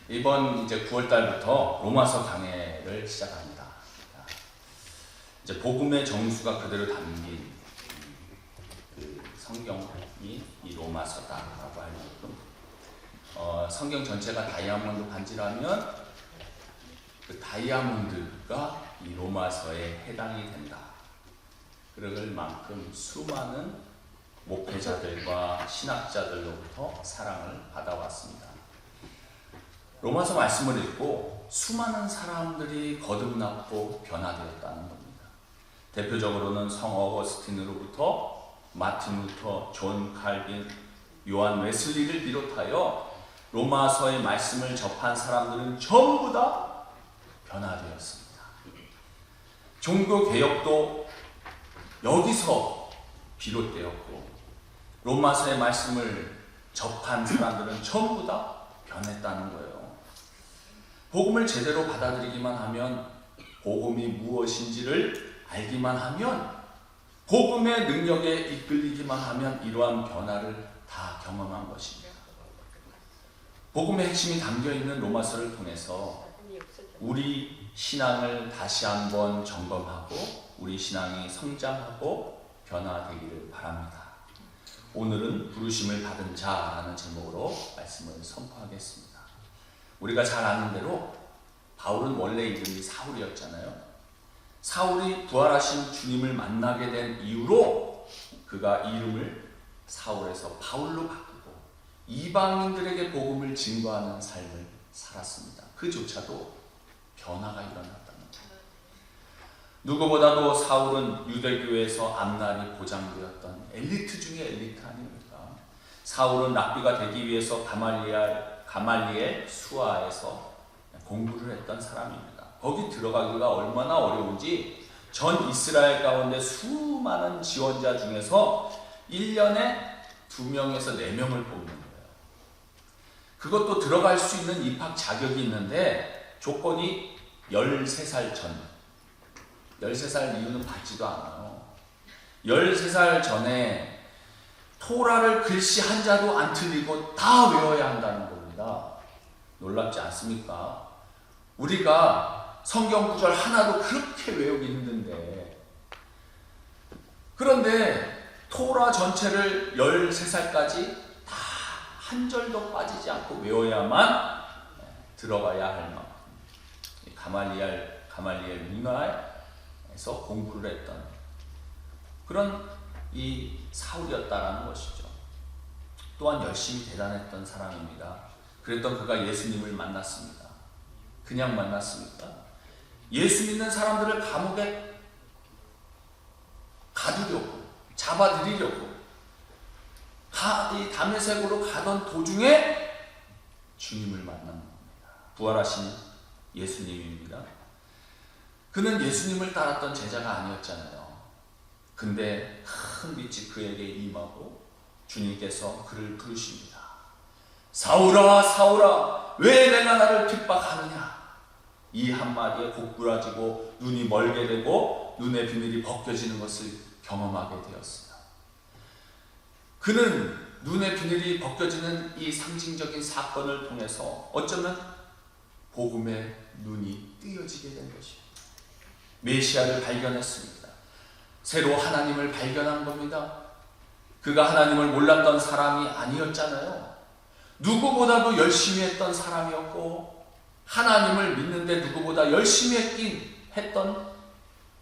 이번 이제 9월 달부터 로마서 강해를 시작합니다. 이제 복음의 정수가 그대로 담긴 그 성경이 이 로마서다라고 할 만큼 성경 전체가 다이아몬드 반지라면 그 다이아몬드가 이 로마서에 해당이 된다. 그럴 만큼 수많은 목회자들과 신학자들로부터 사랑을 받아왔습니다. 로마서 말씀을 읽고 수많은 사람들이 거듭났고 변화되었다는 겁니다. 대표적으로는 성 어거스틴으로부터 마틴 루터, 존 칼빈, 요한 웨슬리를 비롯하여 로마서의 말씀을 접한 사람들은 전부 다 변화되었습니다. 종교개혁도 여기서 비롯되었고 로마서의 말씀을 접한 사람들은 전부 다 변했다는 거예요. 복음을 제대로 받아들이기만 하면, 복음이 무엇인지를 알기만 하면, 복음의 능력에 이끌리기만 하면 이러한 변화를 다 경험한 것입니다. 복음의 핵심이 담겨있는 로마서를 통해서 우리 신앙을 다시 한번 점검하고 우리 신앙이 성장하고 변화되기를 바랍니다. 오늘은 부르심을 받은 자라는 제목으로 말씀을 선포하겠습니다. 우리가 잘 아는 대로 바울은 원래 이름이 사울이었잖아요. 사울이 부활하신 주님을 만나게 된 이후로 그가 이름을 사울에서 바울로 바꾸고 이방인들에게 복음을 증거하는 삶을 살았습니다. 그조차도 변화가 일어났다는 거예요. 누구보다도 사울은 유대교에서 앞날이 보장되었던 엘리트 중에 엘리트 아닙니까? 사울은 랍비가 되기 위해서 가말리엘 수하에서 공부를 했던 사람입니다. 거기 들어가기가 얼마나 어려운지 전 이스라엘 가운데 수많은 지원자 중에서 1년에 2명에서 4명을 뽑는 거예요. 그것도 들어갈 수 있는 입학 자격이 있는데 조건이 13살 전. 13살 이후는 받지도 않아요. 13살 전에 토라를 글씨 한자도 안 틀리고 다 외워야 한다는 겁니다. 놀랍지 않습니까? 우리가 성경 구절 하나도 그렇게 외우기 힘든데, 그런데 토라 전체를 13살까지 다 한 절도 빠지지 않고 외워야만 들어가야 할 만큼 가말리엘 문화에서 공부를 했던 그런 이 사울이었다라는 것이죠. 또한 열심히 대단했던 사람입니다. 그랬던 그가 예수님을 만났습니다. 그냥 만났습니까? 예수 믿는 사람들을 감옥에 가두려고, 잡아들이려고 이 다메섹으로 가던 도중에 주님을 만난 겁니다. 부활하신 예수님입니다. 그는 예수님을 따랐던 제자가 아니었잖아요. 근데 큰 빛이 그에게 임하고 주님께서 그를 부르십니다. 사울아, 사울아, 왜 내가 나를 핍박하느냐? 이 한마디에 고꾸라지고 눈이 멀게 되고 눈의 비늘이 벗겨지는 것을 경험하게 되었습니다. 그는 눈의 비늘이 벗겨지는 이 상징적인 사건을 통해서 어쩌면 복음의 눈이 뜨여지게 된 것입니다. 메시아를 발견했습니다. 새로 하나님을 발견한 겁니다. 그가 하나님을 몰랐던 사람이 아니었잖아요. 누구보다도 열심히 했던 사람이었고 하나님을 믿는데 누구보다 열심히 했던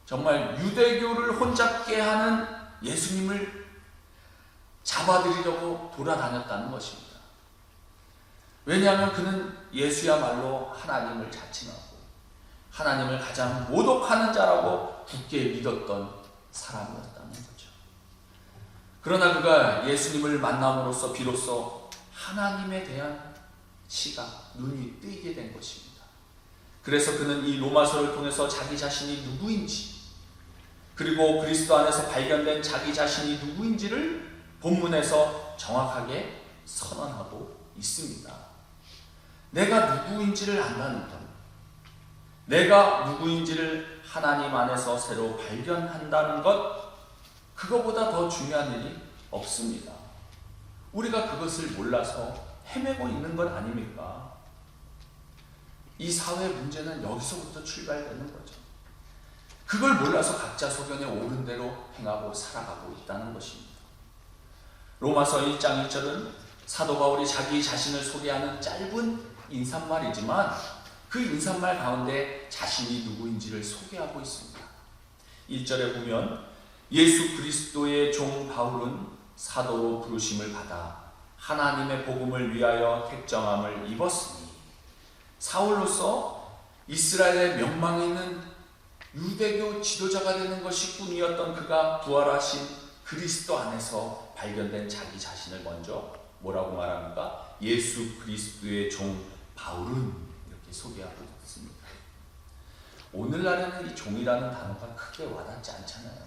정말 유대교를 혼잡게 하는 예수님을 잡아들이려고 돌아다녔다는 것입니다. 왜냐하면 그는 예수야말로 하나님을 자칭하고 하나님을 가장 모독하는 자라고 굳게 믿었던 사람이었다는 거죠. 그러나 그가 예수님을 만남으로써 비로소 하나님에 대한 시각, 눈이 뜨이게 된 것입니다. 그래서 그는 이 로마서를 통해서 자기 자신이 누구인지, 그리고 그리스도 안에서 발견된 자기 자신이 누구인지를 본문에서 정확하게 선언하고 있습니다. 내가 누구인지를 안다는 것, 내가 누구인지를 하나님 안에서 새로 발견한다는 것, 그거보다 더 중요한 일이 없습니다. 우리가 그것을 몰라서 헤매고 있는 것 아닙니까? 이 사회 문제는 여기서부터 출발되는 거죠. 그걸 몰라서 각자 소견에 옳은 대로 행하고 살아가고 있다는 것입니다. 로마서 1장 1절은 사도 바울이 자기 자신을 소개하는 짧은 인사말이지만 그 인사말 가운데 자신이 누구인지를 소개하고 있습니다. 1절에 보면 예수 그리스도의 종 바울은 사도로 부르심을 받아 하나님의 복음을 위하여 택정함을 입었으니, 사울로서 이스라엘의 명망에 있는 유대교 지도자가 되는 것이 꿈이었던 그가 부활하신 그리스도 안에서 발견된 자기 자신을 먼저 뭐라고 말합니까? 예수 그리스도의 종 바울은 이렇게 소개하고 있습니다. 오늘날에는 이 종이라는 단어가 크게 와닿지 않잖아요.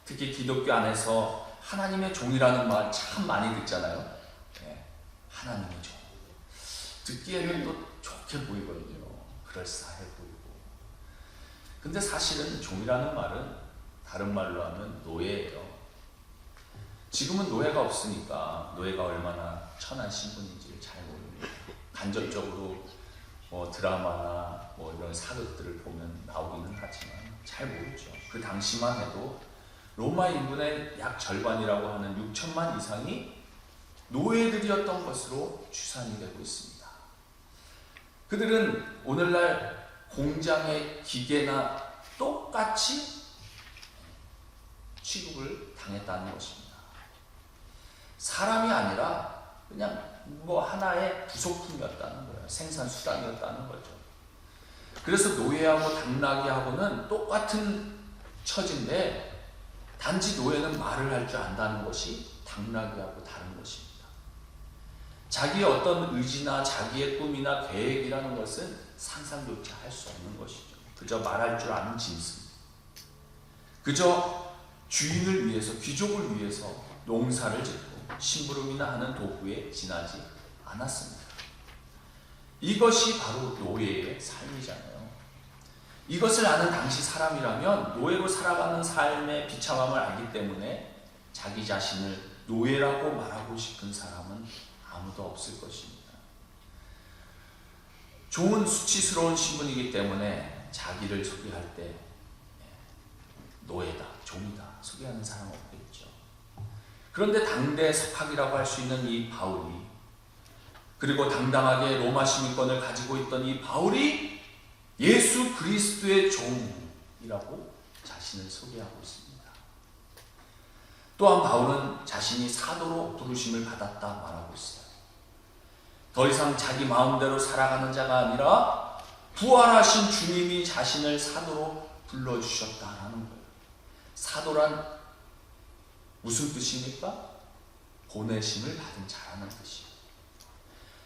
특히 기독교 안에서 하나님의 종이라는 말 참 많이 듣잖아요. 네, 하나님의 종. 듣기에는 또 좋게 보이거든요. 그럴싸해 보이고. 근데 사실은 종이라는 말은 다른 말로 하면 노예예요. 지금은 노예가 없으니까 노예가 얼마나 천한 신분인지를 잘 모릅니다. 간접적으로 드라마나 이런 사극들을 보면 나오기는 하지만 잘 모르죠. 그 당시만 해도 로마 인구의 약 절반이라고 하는 6천만 이상이 노예들이었던 것으로 추산이 되고 있습니다. 그들은 오늘날 공장의 기계나 똑같이 취급을 당했다는 것입니다. 사람이 아니라 그냥 하나의 부속품이었다는 거예요. 생산 수단이었다는 거죠. 그래서 노예하고 당나귀하고는 똑같은 처지인데, 단지 노예는 말을 할 줄 안다는 것이 당나귀하고 다른 것입니다. 자기의 어떤 의지나 자기의 꿈이나 계획이라는 것은 상상조차 할 수 없는 것이죠. 그저 말할 줄 아는 짐승. 그저 주인을 위해서, 귀족을 위해서 농사를 짓고 심부름이나 하는 도구에 지나지 않았습니다. 이것이 바로 노예의 삶이잖아요. 이것을 아는 당시 사람이라면 노예로 살아가는 삶의 비참함을 알기 때문에 자기 자신을 노예라고 말하고 싶은 사람은 아무도 없을 것입니다. 좋은 수치스러운 신분이기 때문에 자기를 소개할 때 노예다, 종이다 소개하는 사람은 없겠죠. 그런데 당대 석학이라고 할 수 있는 이 바울이, 그리고 당당하게 로마 시민권을 가지고 있던 이 바울이 예수 그리스도의 종이라고 자신을 소개하고 있습니다. 또한 바울은 자신이 사도로 부르심을 받았다 말하고 있어요. 더 이상 자기 마음대로 살아가는 자가 아니라 부활하신 주님이 자신을 사도로 불러주셨다라는 거예요. 사도란 무슨 뜻입니까? 보내심을 받은 자라는 뜻이에요.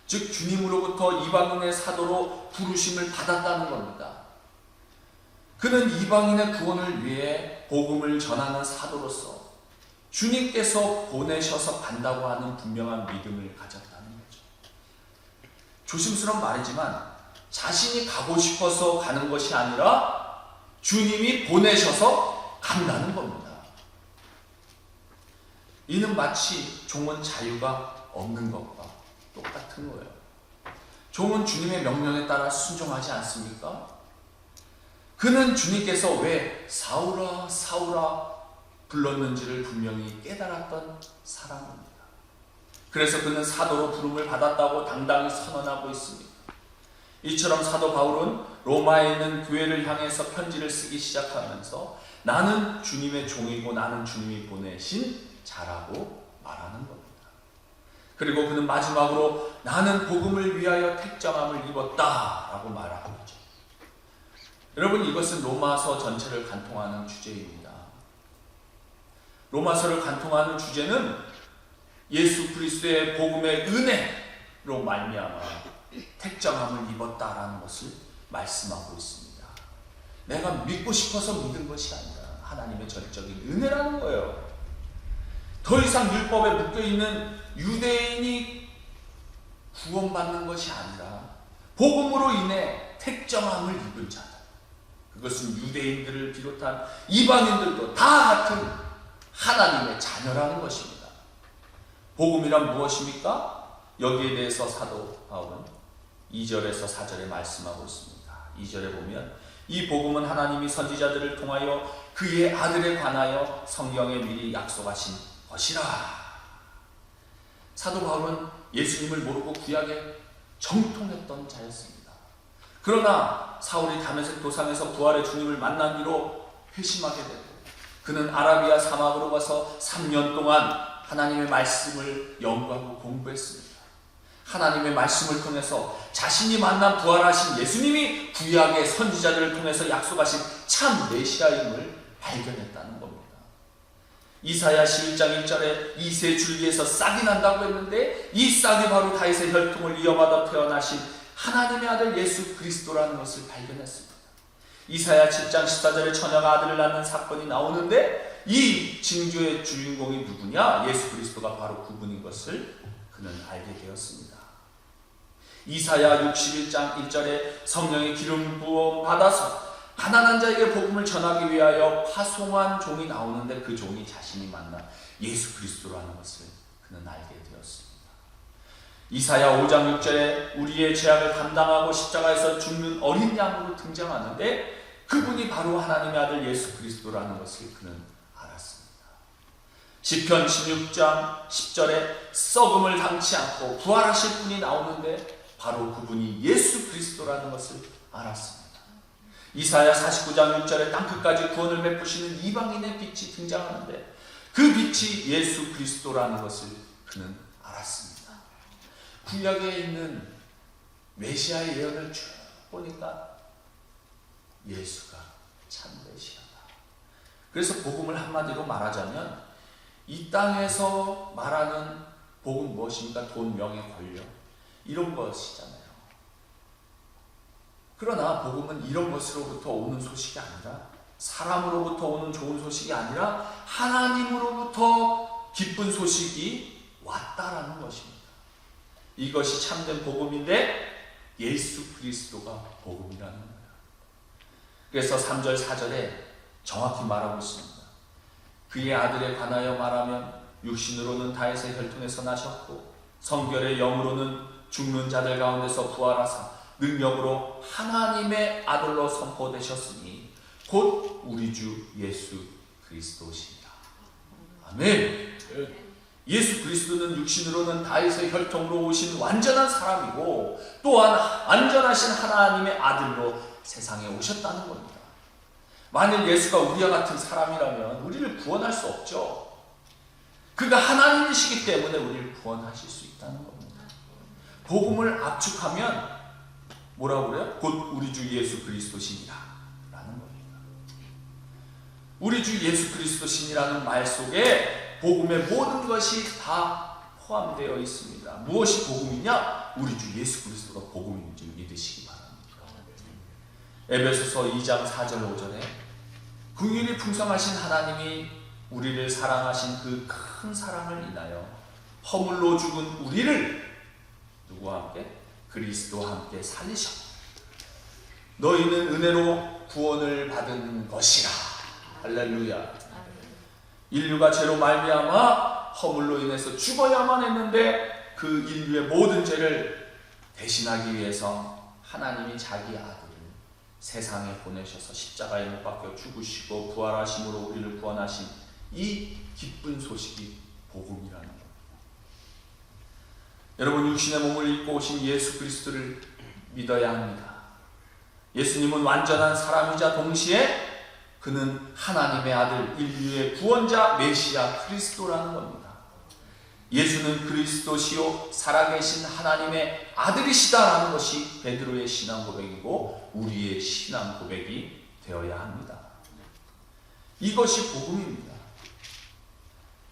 즉 주님으로부터 이방인의 사도로 부르심을 받았다는 겁니다. 그는 이방인의 구원을 위해 복음을 전하는 사도로서 주님께서 보내셔서 간다고 하는 분명한 믿음을 가졌다는 거죠. 조심스러운 말이지만 자신이 가고 싶어서 가는 것이 아니라 주님이 보내셔서 간다는 겁니다. 이는 마치 종은 자유가 없는 것과 똑같은 거예요. 종은 주님의 명령에 따라 순종하지 않습니까? 그는 주님께서 왜 사울아 사울아 불렀는지를 분명히 깨달았던 사람입니다. 그래서 그는 사도로 부름을 받았다고 당당히 선언하고 있습니다. 이처럼 사도 바울은 로마에 있는 교회를 향해서 편지를 쓰기 시작하면서 나는 주님의 종이고 나는 주님이 보내신 자라고 말하는 겁니다. 그리고 그는 마지막으로 나는 복음을 위하여 택정함을 입었다 라고 말하고 있죠. 여러분, 이것은 로마서 전체를 관통하는 주제입니다. 로마서를 관통하는 주제는 예수 그리스도의 복음의 은혜로 말미암아 택정함을 입었다라는 것을 말씀하고 있습니다. 내가 믿고 싶어서 믿은 것이 아니라 하나님의 전적인 은혜라는 거예요. 더 이상 율법에 묶여있는 유대인이 구원받는 것이 아니라 복음으로 인해 택정함을 입은 자다. 그것은 유대인들을 비롯한 이방인들도 다 같은 하나님의 자녀라는 것입니다. 복음이란 무엇입니까? 여기에 대해서 사도 바울은 2절에서 4절에 말씀하고 있습니다. 2절에 보면 이 복음은 하나님이 선지자들을 통하여 그의 아들에 관하여 성경에 미리 약속하신 것이라. 사도 바울은 예수님을 모르고 구약에 정통했던 자였습니다. 그러나 사울이 다메섹 도상에서 부활의 주님을 만난 뒤로 회심하게 되고 그는 아라비아 사막으로 가서 3년 동안 하나님의 말씀을 연구하고 공부했습니다. 하나님의 말씀을 통해서 자신이 만난 부활하신 예수님이 구약의 선지자들을 통해서 약속하신 참 메시아임을 발견했다는 겁니다. 이사야 11장 1절에 이새 줄기에서 싹이 난다고 했는데 이 싹이 바로 다윗의 혈통을 이어받아 태어나신 하나님의 아들 예수 그리스도라는 것을 발견했습니다. 이사야 7장 14절에 처녀가 아들을 낳는 사건이 나오는데 이 징조의 주인공이 누구냐? 예수 그리스도가 바로 그분인 것을 그는 알게 되었습니다. 이사야 61장 1절에 성령의 기름 부음 받아서 가난한 자에게 복음을 전하기 위하여 파송한 종이 나오는데 그 종이 자신이 만난 예수 그리스도라는 것을 그는 알게 되었습니다. 이사야 5장 6절에 우리의 죄악을 담당하고 십자가에서 죽는 어린 양으로 등장하는데 그분이 바로 하나님의 아들 예수 그리스도라는 것을 그는 알았습니다. 시편 16장 10절에 썩음을 당치 않고 부활하실 분이 나오는데 바로 그분이 예수 그리스도라는 것을 알았습니다. 이사야 49장 6절에 땅끝까지 구원을 베푸시는 이방인의 빛이 등장하는데 그 빛이 예수 그리스도라는 것을 그는 알았습니다. 구약에 있는 메시아의 예언을 쭉 보니까 예수가 참 메시아다. 그래서 복음을 한마디로 말하자면 이 땅에서 말하는 복음 무엇입니까? 돈, 명예, 권력 이런 것이잖아요. 그러나 복음은 이런 것으로부터 오는 소식이 아니라 사람으로부터 오는 좋은 소식이 아니라 하나님으로부터 기쁜 소식이 왔다라는 것입니다. 이것이 참된 복음인데 예수 그리스도가 복음이라는 거예요. 그래서 3절 4절에 정확히 말하고 있습니다. 그의 아들에 관하여 말하면 육신으로는 다윗의 혈통에서 나셨고 성결의 영으로는 죽는 자들 가운데서 부활하사 능력으로 하나님의 아들로 선포되셨으니 곧 우리 주 예수 그리스도시니라. 아멘. 예수 그리스도는 육신으로는 다윗의 혈통으로 오신 완전한 사람이고 또한 완전하신 하나님의 아들로 세상에 오셨다는 겁니다. 만일 예수가 우리와 같은 사람이라면 우리를 구원할 수 없죠. 그가 하나님이시기 때문에 우리를 구원하실 수 있다는 겁니다. 복음을 압축하면 뭐라고 그래요? 곧 우리 주 예수 그리스도시니라 라는 겁니다. 우리 주 예수 그리스도시니라는 말 속에 복음의 모든 것이 다 포함되어 있습니다. 무엇이 복음이냐? 우리 주 예수 그리스도가 복음인 줄 믿으시기 바랍니다. 에베소서 2장 4절 5절에 긍휼이 풍성하신 하나님이 우리를 사랑하신 그 큰 사랑을 인하여 허물로 죽은 우리를 누구와 함께? 그리스도와 함께 살리셨고 너희는 은혜로 구원을 받은 것이라. 할렐루야. 인류가 죄로 말미암아 허물로 인해서 죽어야만 했는데 그 인류의 모든 죄를 대신하기 위해서 하나님이 자기 아들을 세상에 보내셔서 십자가에 못 박혀 죽으시고 부활하심으로 우리를 구원하신 이 기쁜 소식이 복음이라는 겁니다. 여러분, 육신의 몸을 입고 오신 예수 그리스도를 믿어야 합니다. 예수님은 완전한 사람이자 동시에 그는 하나님의 아들, 인류의 구원자 메시아 그리스도라는 겁니다. 예수는 그리스도시요 살아계신 하나님의 아들이시다라는 것이 베드로의 신앙 고백이고 우리의 신앙 고백이 되어야 합니다. 이것이 복음입니다.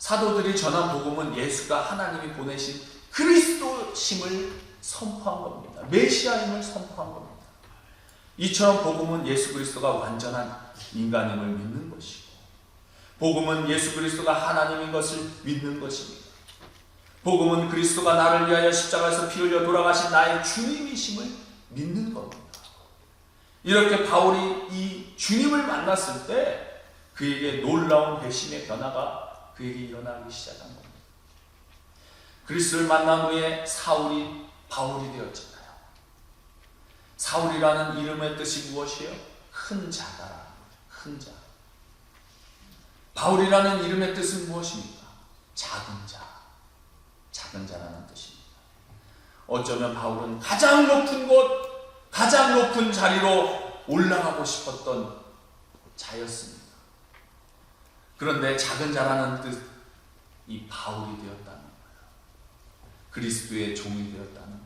사도들이 전한 복음은 예수가 하나님이 보내신 그리스도심을 선포한 겁니다. 메시아임을 선포한 겁니다. 이처럼 복음은 예수 그리스도가 완전한 인간임을 믿는 것이고 복음은 예수 그리스도가 하나님인 것을 믿는 것입니다. 복음은 그리스도가 나를 위하여 십자가에서 피 흘려 돌아가신 나의 주님이심을 믿는 겁니다. 이렇게 바울이 이 주님을 만났을 때 그에게 놀라운 배심의 변화가 그에게 일어나기 시작한 겁니다. 그리스도를 만난 후에 사울이 바울이 되었잖아요. 사울이라는 이름의 뜻이 무엇이에요? 큰 자다. 큰 자. 바울이라는 이름의 뜻은 무엇입니까? 작은 자. 작은 자라는 뜻입니다. 어쩌면 바울은 가장 높은 곳, 가장 높은 자리로 올라가고 싶었던 자였습니다. 그런데 작은 자라는 뜻이 바울이 되었다는 거예요. 그리스도의 종이 되었다는 거예요.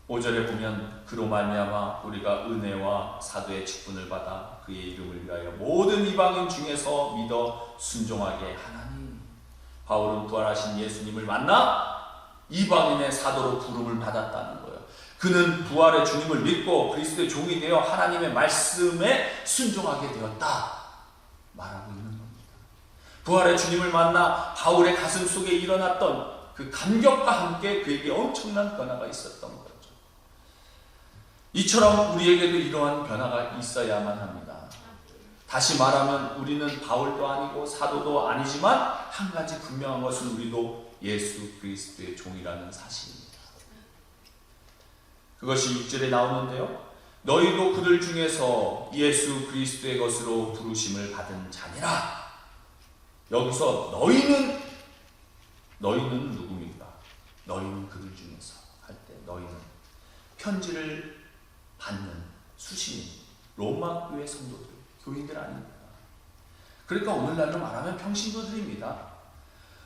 5절에 보면 그로 말미암아 우리가 은혜와 사도의 직분을 받아 그의 이름을 위하여 모든 이방인 중에서 믿어 순종하게 하나니. 바울은 부활하신 예수님을 만나 이방인의 사도로 부름을 받았다는 거예요. 그는 부활의 주님을 믿고 그리스도의 종이 되어 하나님의 말씀에 순종하게 되었다 말하고 있는 겁니다. 부활의 주님을 만나 바울의 가슴 속에 일어났던 그 감격과 함께 그에게 엄청난 변화가 있었던 거죠. 이처럼 우리에게도 이러한 변화가 있어야만 합니다. 다시 말하면 우리는 바울도 아니고 사도도 아니지만 한 가지 분명한 것은 우리도 예수 그리스도의 종이라는 사실입니다. 그것이 6절에 나오는데요. 너희도 그들 중에서 예수 그리스도의 것으로 부르심을 받은 자니라. 여기서 너희는 누구입니까? 너희는 그들 중에서 할 때 너희는 편지를 받는 수신인 로마 교회 성도들, 교인들 아닙니까? 그러니까 오늘날로 말하면 평신도들입니다.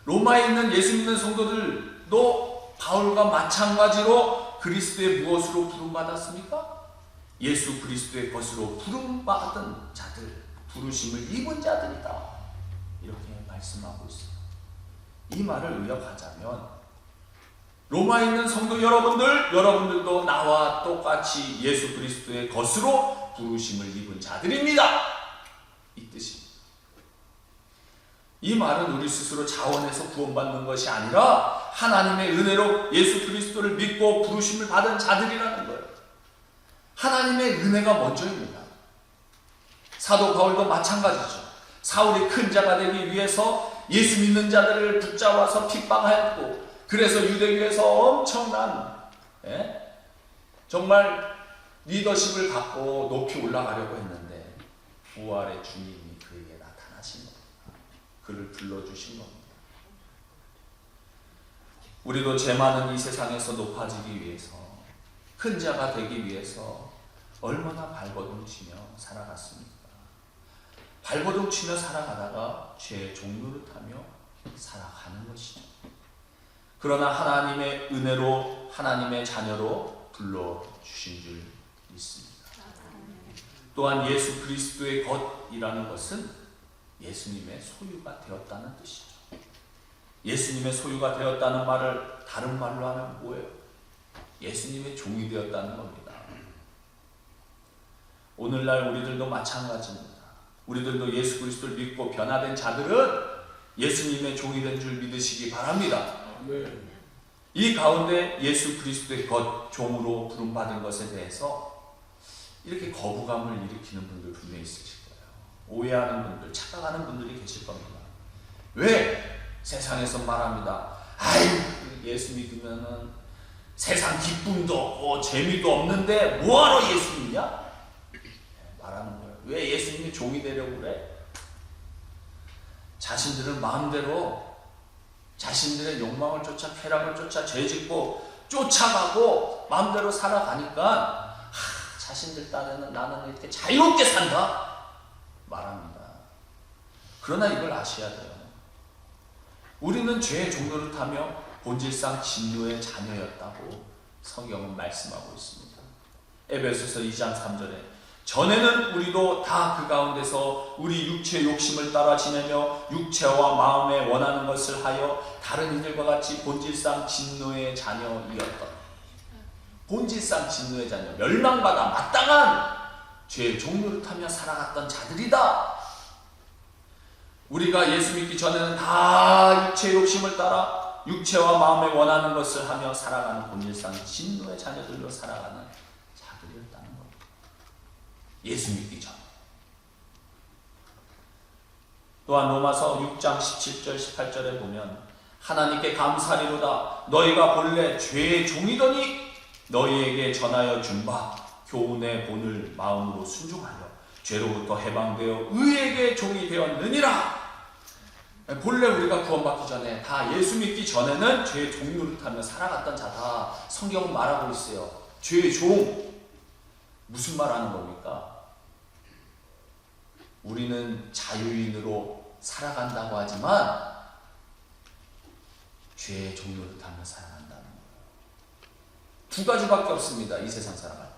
로마에 있는 예수 믿는 성도들도 바울과 마찬가지로 그리스도의 무엇으로 부름받았습니까? 예수 그리스도의 것으로 부름받은 자들, 부르심을 입은 자들이다. 이렇게 말씀하고 있습니다. 이 말을 의역하자면 로마에 있는 성도 여러분들도 나와 똑같이 예수 그리스도의 것으로 부르심을 입은 자들입니다. 이 뜻입니다. 이 말은 우리 스스로 자원해서 구원받는 것이 아니라 하나님의 은혜로 예수 그리스도를 믿고 부르심을 받은 자들이라는 거예요. 하나님의 은혜가 먼저입니다. 사도 바울도 마찬가지죠. 사울이 큰 자가 되기 위해서 예수 믿는 자들을 붙잡아서 핍박하였고, 그래서 유대교에서 엄청난 정말 리더십을 갖고 높이 올라가려고 했는데 부활의 주님이 그에게 나타나신 겁니다. 그를 불러주신 겁니다. 우리도 죄 많은 이 세상에서 높아지기 위해서, 큰 자가 되기 위해서 얼마나 발버둥치며 살아갔습니까? 발버둥치며 살아가다가 죄의 종노릇하며 살아가는 것이죠. 그러나 하나님의 은혜로 하나님의 자녀로 불러주신 줄 믿습니다. 또한 예수 그리스도의 것이라는 것은 예수님의 소유가 되었다는 뜻이죠. 예수님의 소유가 되었다는 말을 다른 말로 하면 뭐예요? 예수님의 종이 되었다는 겁니다. 오늘날 우리들도 마찬가지입니다. 우리들도 예수 그리스도를 믿고 변화된 자들은 예수님의 종이 된 줄 믿으시기 바랍니다. 이 가운데 예수 그리스도의 것, 종으로 부름받은 것에 대해서 이렇게 거부감을 일으키는 분들 분명히 있으실 거예요. 오해하는 분들, 착각하는 분들이 계실 겁니다. 왜? 세상에서 말합니다. 아유, 예수 믿으면은 세상 기쁨도 없고 재미도 없는데 뭐하러 예수 믿냐? 말하는 거예요. 왜 예수님이 종이 되려고 그래? 자신들은 마음대로 자신들의 욕망을 쫓아, 쾌락을 쫓아, 죄짓고 쫓아가고 마음대로 살아가니까 자신들 딴에는 나는 이렇게 자유롭게 산다 말합니다. 그러나 이걸 아셔야 돼요. 우리는 죄의 종노릇하며 본질상 진노의 자녀였다고 성경은 말씀하고 있습니다. 에베소서 2장 3절에 전에는 우리도 다 그 가운데서 우리 육체의 욕심을 따라 지내며 육체와 마음에 원하는 것을 하여 다른 이들과 같이 본질상 진노의 자녀이었던, 본질상 진노의 자녀, 멸망받아 마땅한 죄의 종노릇하며 살아갔던 자들이다. 우리가 예수 믿기 전에는 다 육체의 욕심을 따라 육체와 마음에 원하는 것을 하며 살아가는 본질상 진노의 자녀들로 살아가는 자들이었다는 겁니다. 예수 믿기 전. 또한 로마서 6장 17절 18절에 보면 하나님께 감사리로다 너희가 본래 죄의 종이더니 너희에게 전하여 준 바 교훈의 본을 마음으로 순종하여 죄로부터 해방되어 의에게 종이 되었느니라. 본래 우리가 구원받기 전에 다 예수 믿기 전에는 죄의 종노릇하며 살아갔던 자다. 성경은 말하고 있어요. 죄의 종. 무슨 말하는 겁니까? 우리는 자유인으로 살아간다고 하지만 죄의 종노릇하며 살아간다는 거예요. 두 가지밖에 없습니다. 이 세상 살아갈 때.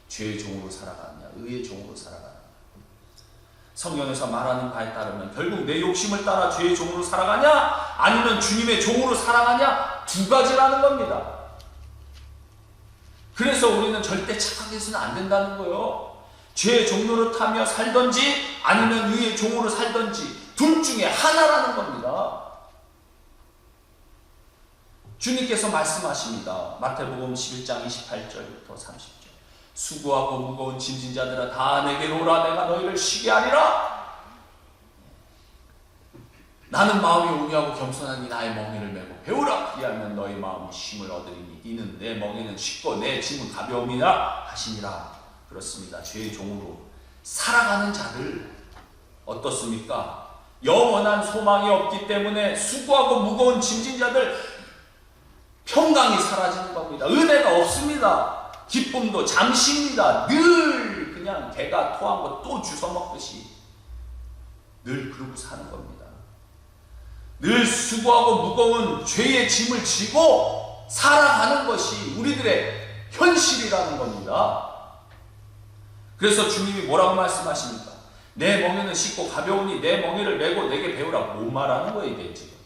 죄의 종으로 살아가느냐, 의의 종으로 살아가느냐. 성경에서 말하는 바에 따르면 결국 내 욕심을 따라 죄의 종으로 살아가냐, 아니면 주님의 종으로 살아가냐, 두 가지라는 겁니다. 그래서 우리는 절대 착각해서는 안 된다는 거예요. 죄의 종로를 타며 살던지 아니면 의의 종으로 살던지 둘 중에 하나라는 겁니다. 주님께서 말씀하십니다. 마태복음 11장 28절부터 30절. 수고하고 무거운 짐진 자들아 다 내게로 오라. 내가 너희를 쉬게 하리라. 나는 마음이 온유하고 겸손하니 나의 멍에를 메고 배우라. 그리하면 너희 마음이 쉼을 얻으리니 이는 내 멍에는 쉽고 내 짐은 가벼움이라 하시니라. 그렇습니다. 죄의 종으로 살아가는 자들 어떻습니까? 영원한 소망이 없기 때문에 수고하고 무거운 짐진 자들 평강이 사라지는 겁니다. 은혜가 없습니다. 기쁨도 잠시입니다. 늘 그냥 개가 토한 거 또 주워 먹듯이 늘 그러고 사는 겁니다. 늘 수고하고 무거운 죄의 짐을 지고 살아가는 것이 우리들의 현실이라는 겁니다. 그래서 주님이 뭐라고 말씀하십니까? 내 멍에는 쉽고 가벼우니 내 멍에를 메고 내게 배우라. 뭐 말하는 거예요 이게 지금?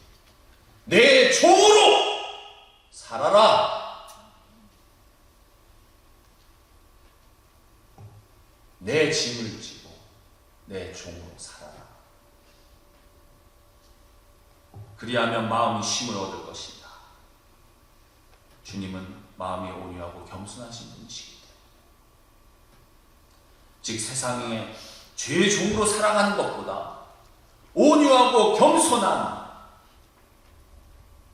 내 종으로 살아라. 내 짐을 지고 내 종으로 살아라. 그리하면 마음이 쉼을 얻을 것이다. 주님은 마음이 온유하고 겸손하신 분이시기 때문에, 즉 세상에 죄의 종으로 살아가는 것보다 온유하고 겸손한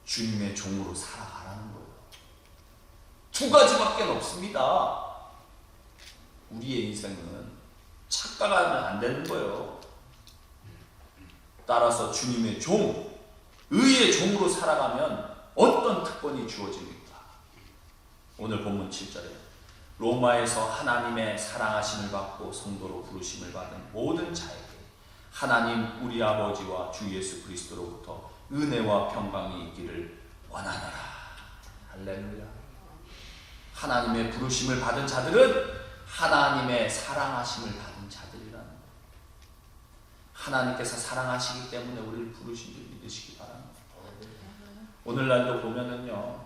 주님의 종으로 살아가라는 거예요. 두 가지밖에 없습니다. 우리의 인생은 착각하면 안 되는 거예요. 따라서 주님의 종, 의의 종으로 살아가면 어떤 특권이 주어집니까? 오늘 본문 7절에 로마에서 하나님의 사랑하심을 받고 성도로 부르심을 받은 모든 자에게 하나님 우리 아버지와 주 예수 그리스도로부터 은혜와 평강이 있기를 원하노라. 할렐루야. 하나님의 부르심을 받은 자들은 하나님의 사랑하심을 받은 자들이라는 거예요. 하나님께서 사랑하시기 때문에 우리를 부르신 줄 믿으시기 바랍니다. 오늘날도 보면은요,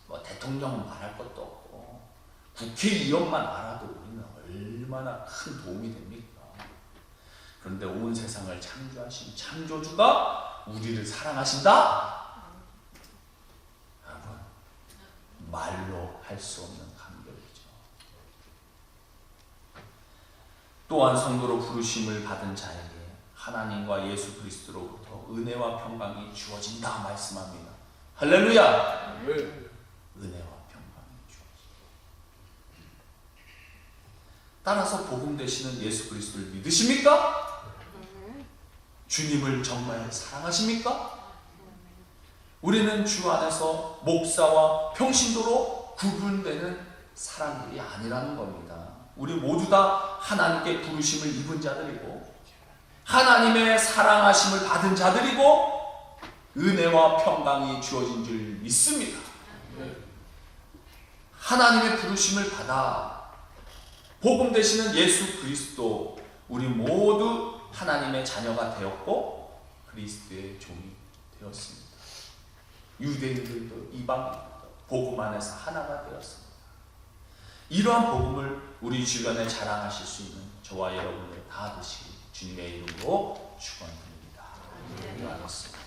뭐 대통령은 말할 것도 없고 국회의원만 알아도 우리는 얼마나 큰 도움이 됩니까? 그런데 온 세상을 창조하신 창조주가 우리를 사랑하신다? 여러분, 말로 할 수 없는 감격이죠. 또한 성도로 부르심을 받은 자에게 하나님과 예수 그리스도로부터 은혜와 평강이 주어진다 말씀합니다. 할렐루야! 은혜와 평강이 주어진다. 따라서 복음 되시는 예수 그리스도를 믿으십니까? 주님을 정말 사랑하십니까? 우리는 주 안에서 목사와 평신도로 구분되는 사람들이 아니라는 겁니다. 우리 모두 다 하나님께 부르심을 입은 자들이고 하나님의 사랑하심을 받은 자들이고 은혜와 평강이 주어진 줄 믿습니다. 하나님의 부르심을 받아 복음 되시는 예수 그리스도, 우리 모두 하나님의 자녀가 되었고 그리스도의 종이 되었습니다. 유대인들도 이방인들도 복음 안에서 하나가 되었습니다. 이러한 복음을 우리 주변에 자랑하실 수 있는 저와 여러분들 다 되시기 주님의 이름으로 축원드립니다. 기도하겠습니다.